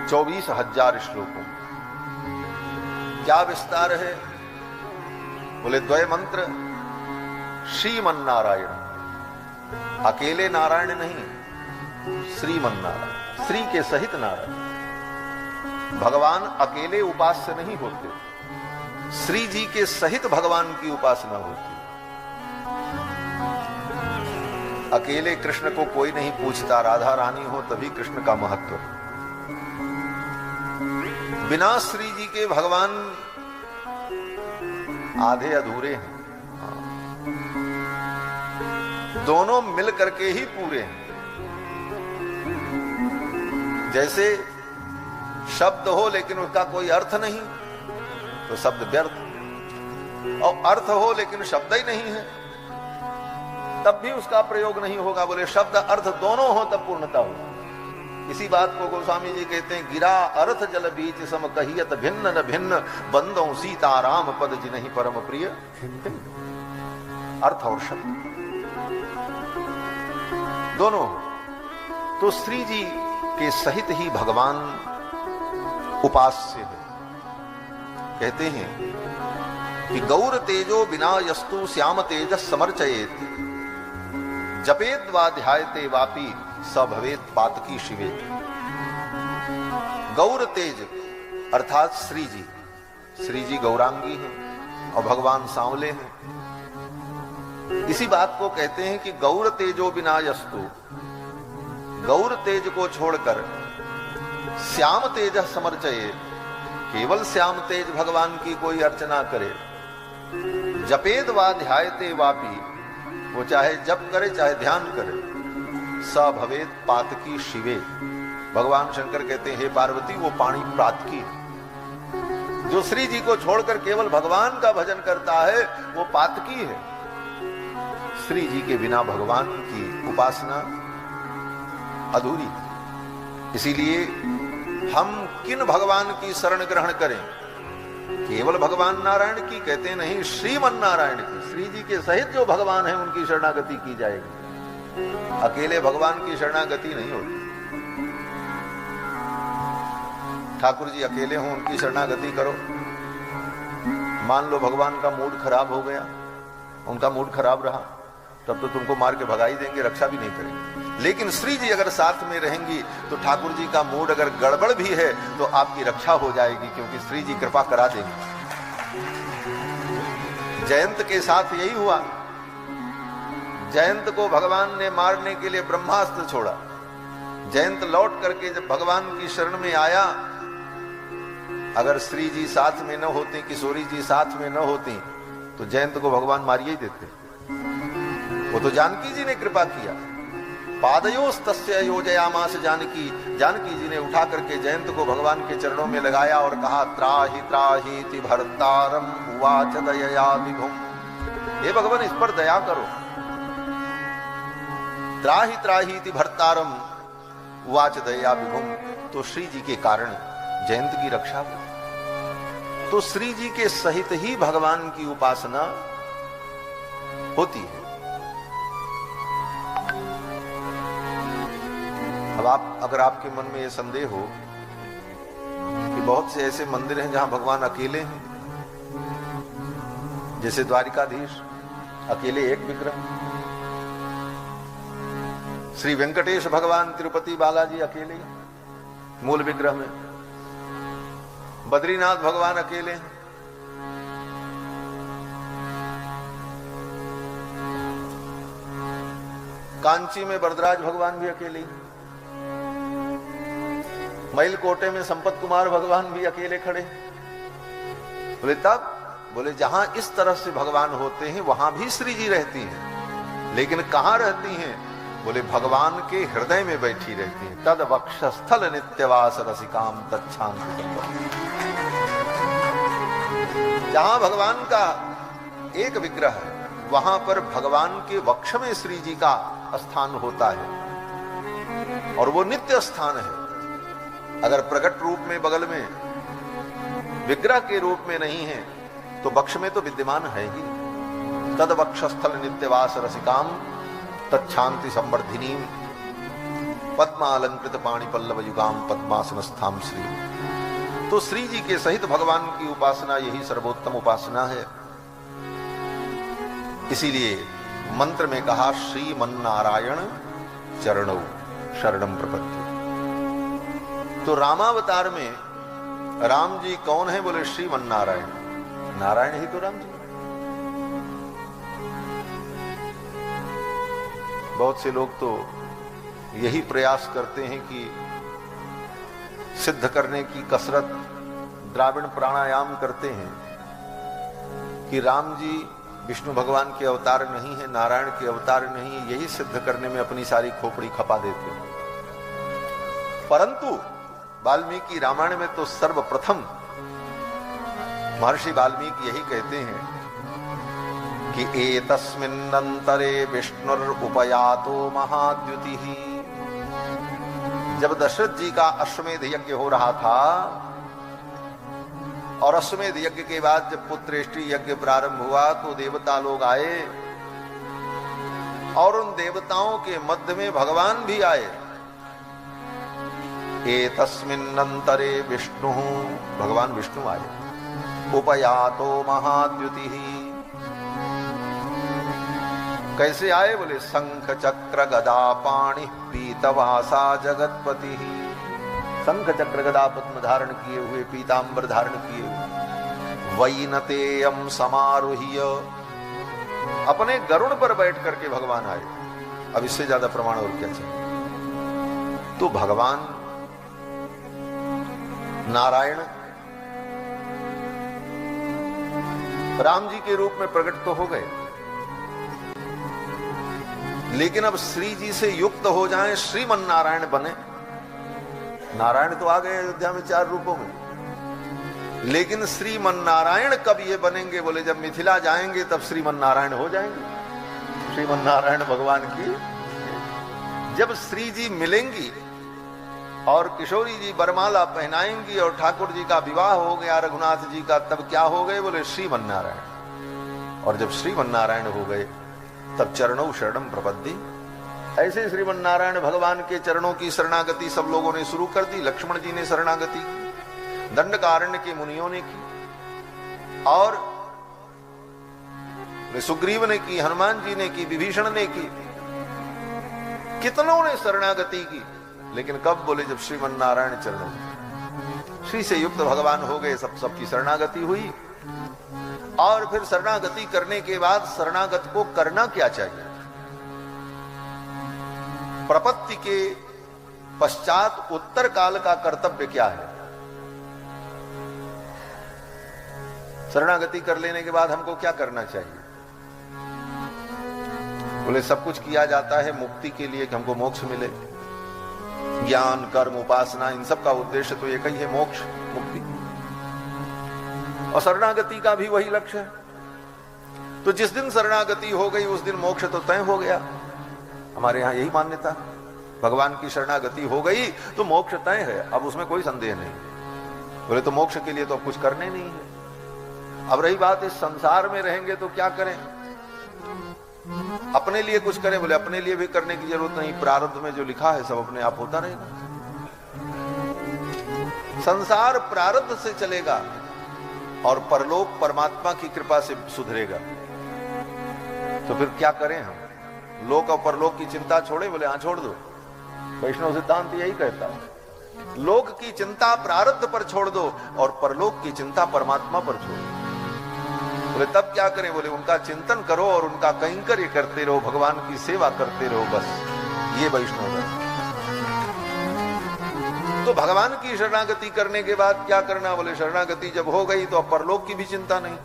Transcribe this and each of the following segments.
24,000 श्लोकों। क्या विस्तार है? बोले द्वय मंत्र, श्रीमन्नारायण, अकेले नारायण नहीं, श्रीमन्नारायण, श्री के सहित नारायण। भगवान अकेले उपास्य नहीं होते, श्री जी के सहित भगवान की उपासना होती। अकेले कृष्ण को कोई नहीं पूछता, राधा रानी हो तभी कृष्ण का महत्व। बिना श्री जी के भगवान आधे अधूरे हैं, दोनों मिल करके ही पूरे हैं। जैसे शब्द हो लेकिन उसका कोई अर्थ नहीं तो शब्द व्यर्थ, और अर्थ हो लेकिन शब्द ही नहीं है तब भी उसका प्रयोग नहीं होगा। बोले शब्द अर्थ दोनों हो तब पूर्णता हो। इसी बात को गोस्वामी जी कहते हैं, गिरा अर्थ जल बीच सम कहियत भिन्न न भिन्न, बंदों सीताराम पद जिन्हि परम प्रिय। अर्थ और शब्द दोनों। तो श्री जी के सहित ही भगवान उपास्य है। कहते हैं कि गौर तेजो बिना यस्तु श्याम तेजस समर्चयेत, जपेत वा ध्यायते वापि स भवेत पातकी शिवेत। गौर तेज अर्थात श्री जी, श्री जी गौरांगी हैं और भगवान सांवले हैं। इसी बात को कहते हैं कि गौर तेजो बिना यस्तु, गौर तेज को छोड़कर श्याम तेज समर्चये, केवल श्याम तेज भगवान की कोई अर्चना करे। जपेद वा ध्यायते वापि, वो चाहे जप करे चाहे ध्यान करे, स भवेत पातकी शिवे। भगवान शंकर कहते हैं, हे पार्वती वो पानी पातकी है। जो श्री जी को छोड़कर केवल भगवान का भजन करता है वो पातकी है। श्री जी के बिना भगवान की उपासना अधूरी। इसीलिए हम किन भगवान की शरण ग्रहण करें? केवल भगवान नारायण की कहते नहीं, श्रीमन नारायण की, श्री जी के सहित जो भगवान है उनकी शरणागति की जाएगी। अकेले भगवान की शरणागति नहीं होती। ठाकुर जी अकेले हों उनकी शरणागति करो, मान लो भगवान का मूड खराब हो गया, उनका मूड खराब रहा, तब तो तुमको मार के भगा ही देंगे, रक्षा भी नहीं करेंगे। लेकिन श्री जी अगर साथ में रहेंगी तो ठाकुर जी का मूड अगर गड़बड़ भी है तो आपकी रक्षा हो जाएगी, क्योंकि श्री जी कृपा करा देंगे। जयंत के साथ यही हुआ। जयंत को भगवान ने मारने के लिए ब्रह्मास्त्र छोड़ा। जयंत लौट करके जब भगवान की शरण में आया, अगर श्री जी साथ में न होती, किशोरी जी साथ में न होती तो जयंत को भगवान मारिए ही देते। वो तो जानकी जी ने कृपा किया। पादयोस्तस्य योजयामास जानकी, जानकी जी ने उठा करके जयंत को भगवान के चरणों में लगाया और कहा, त्राहि त्राहीति भर्तारम उवाच दयया विभुम। हे भगवान इस पर दया करो। त्राहि त्राहीति भर्तारम उवाच दयया विभुम। तो श्री जी के कारण जयंत की रक्षा हुई। तो श्री जी के सहित ही भगवान की उपासना होती है। अब अगर आपके मन में यह संदेह हो कि बहुत से ऐसे मंदिर हैं जहां भगवान अकेले हैं, जैसे द्वारिकाधीश अकेले एक विग्रह, श्री वेंकटेश भगवान तिरुपति बालाजी अकेले मूल विग्रह में, बद्रीनाथ भगवान अकेले हैं, कांची में वरदराज भगवान भी अकेले ही, मइलकोटे में संपत कुमार भगवान भी अकेले खड़े। बोले तब? बोले जहां इस तरह से भगवान होते हैं वहां भी श्री जी रहती हैं, लेकिन कहां रहती हैं? बोले भगवान के हृदय में बैठी रहती हैं। तद वक्षस्थल नित्यवास रसिकाम तच्छांति। जहां भगवान का एक विग्रह है वहां पर भगवान के वक्ष में श्री जी का स्थान होता है और वो नित्य स्थान है। अगर प्रकट रूप में बगल में विग्रह के रूप में नहीं है तो वक्ष में तो विद्यमान है ही। तद वक्षस्थल नित्यवास रसिकाम तच्छांति संवर्धिनी। पद्मालंकृत पाणि पल्लव युगाम पद्मासनस्थाम श्री। तो श्री जी के सहित भगवान की उपासना यही सर्वोत्तम उपासना है। इसीलिए मंत्र में कहा श्रीमन्नारायण चरणौ शरणम प्रपद्ये। तो रामावतार में राम जी कौन है? बोले श्रीमन्नारायण। नारायण ही तो राम जी। बहुत से लोग तो यही प्रयास करते हैं कि सिद्ध करने की कसरत द्राविड़ प्राणायाम करते हैं कि राम जी विष्णु भगवान के अवतार नहीं है, नारायण के अवतार नहीं है। यही सिद्ध करने में अपनी सारी खोपड़ी खपा देते हैं। परंतु वाल्मीकि रामायण में तो सर्वप्रथम महर्षि वाल्मीकि यही कहते हैं कि एतस्मिन्नन्तरे विष्णुरुपयातो महाद्युतिः। जब दशरथ जी का अश्वमेध यज्ञ हो रहा था और अश्वमेध यज्ञ के बाद जब पुत्रेष्टि यज्ञ प्रारंभ हुआ तो देवता लोग आए और उन देवताओं के मध्य में भगवान भी आए। एतस्मिन्नन्तरे विष्णु, भगवान विष्णु आए। उपयातो महाद्युतिः, कैसे आए? बोले शंख चक्र गदा पाणि पीतवासा जगतपति। शंख चक्र गदा पद्म धारण किए हुए, पीतांबर धारण किए हुए, वैनतेयम समारोह्य, अपने गरुड़ पर बैठ करके भगवान आए। अब इससे ज्यादा प्रमाण और क्या चाहिए? तो भगवान नारायण राम जी के रूप में प्रकट तो हो गए, लेकिन अब श्री जी से युक्त हो जाएं, श्रीमन्नारायण बने। नारायण तो आ गए अयोध्या में 4 रूपों में, लेकिन श्रीमन्नारायण कब ये बनेंगे? बोले जब मिथिला जाएंगे तब श्रीमन्नारायण हो जाएंगे। श्रीमन्नारायण भगवान की जब श्री जी मिलेंगी और किशोरी जी बरमाला पहनाएंगी और ठाकुर जी का विवाह हो गया रघुनाथ जी का, तब क्या हो गए? बोले श्रीमन्नारायण। और जब श्रीमन्नारायण हो गए तब चरणों शरणम प्रपद्ये। ऐसे श्रीमन्नारायण भगवान के चरणों की शरणागति सब लोगों ने शुरू कर दी। लक्ष्मण जी ने शरणागति की, दंडकारण्य के मुनियों ने की, और सुग्रीव ने की, हनुमान जी ने की, विभीषण ने की, कितनों ने शरणागति की। लेकिन कब? बोले जब श्रीमन्नारायण चरणों श्री से युक्त भगवान हो गए, सबकी शरणागति हुई। और फिर शरणागति करने के बाद शरणागत को करना क्या चाहिए? प्रपत्ति के पश्चात उत्तर काल का कर्तव्य क्या है? शरणागति कर लेने के बाद हमको क्या करना चाहिए? बोले सब कुछ किया जाता है मुक्ति के लिए कि हमको मोक्ष मिले। ज्ञान, कर्म, उपासना, इन सब का उद्देश्य तो एक ही है, मोक्ष, मुक्ति। और शरणागति का भी वही लक्ष्य है। तो जिस दिन शरणागति हो गई उस दिन मोक्ष तो तय हो गया। हमारे यहां यही मान्यता, भगवान की शरणागति हो गई तो मोक्ष तय है, अब उसमें कोई संदेह नहीं। बोले तो मोक्ष के लिए तो अब कुछ करने नहीं है। अब रही बात इस संसार में रहेंगे तो क्या करें? अपने लिए कुछ करें? बोले अपने लिए भी करने की जरूरत नहीं, प्रारब्ध में जो लिखा है सब अपने आप होता रहेगा। संसार प्रारब्ध से चलेगा और परलोक परमात्मा की कृपा से सुधरेगा। तो फिर क्या करें हम? लोक और परलोक की चिंता छोड़े? बोले हाँ छोड़ दो। वैष्णव सिद्धांत यही कहता है, लोक की चिंता प्रारब्ध पर छोड़ दो और परलोक की चिंता परमात्मा पर छोड़ दो। बोले तब क्या करें? बोले उनका चिंतन करो और उनका कैंकर्य करते रहो, भगवान की सेवा करते रहो, बस ये वैष्णव है। तो भगवान की शरणागति करने के बाद क्या करना? बोले शरणागति जब हो गई तो अब परलोक की भी चिंता नहीं।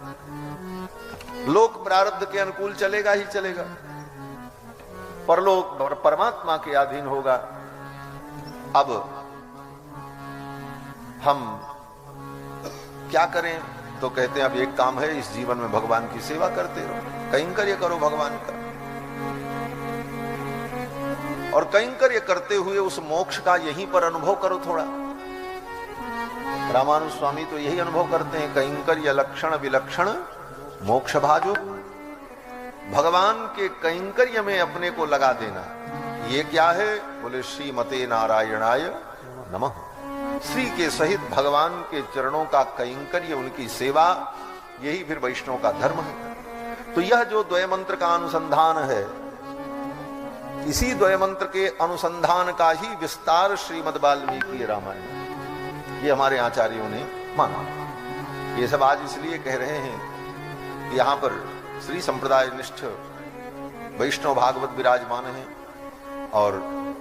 लोक प्रारब्ध के अनुकूल चलेगा ही चलेगा, परलोक परमात्मा के अधीन होगा। अब हम क्या करें? तो कहते हैं अब एक काम है, इस जीवन में भगवान की सेवा करते रहो, कैंकर्य करो भगवान का, और कैंकर्य करते हुए उस मोक्ष का यहीं पर अनुभव करो थोड़ा। रामानुज स्वामी तो यही अनुभव करते हैं, कैंकर्य लक्षण विलक्षण मोक्ष भाजो। भगवान के कैंकर्य में अपने को लगा देना, ये क्या है? बोले श्रीमते नारायणाय नमः। श्री के सहित भगवान के चरणों का कैंकर्य, उनकी सेवा, यही फिर वैष्णव का धर्म है। तो यह जो द्वय मंत्र का अनुसंधान है, इसी द्वय मंत्र के अनुसंधान का ही विस्तार श्रीमद् वाल्मीकि रामायण, ये हमारे आचार्यों ने माना। ये सब आज इसलिए कह रहे हैं कि यहां पर श्री संप्रदाय निष्ठ वैष्णव भागवत विराजमान है और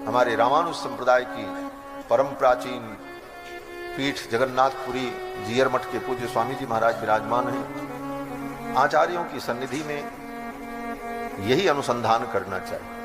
हमारे रामानुज संप्रदाय की परम प्राचीन पीठ जगन्नाथपुरी जीयर मठ के पूज्य स्वामी जी महाराज विराजमान हैं। आचार्यों की सन्निधि में यही अनुसंधान करना चाहिए।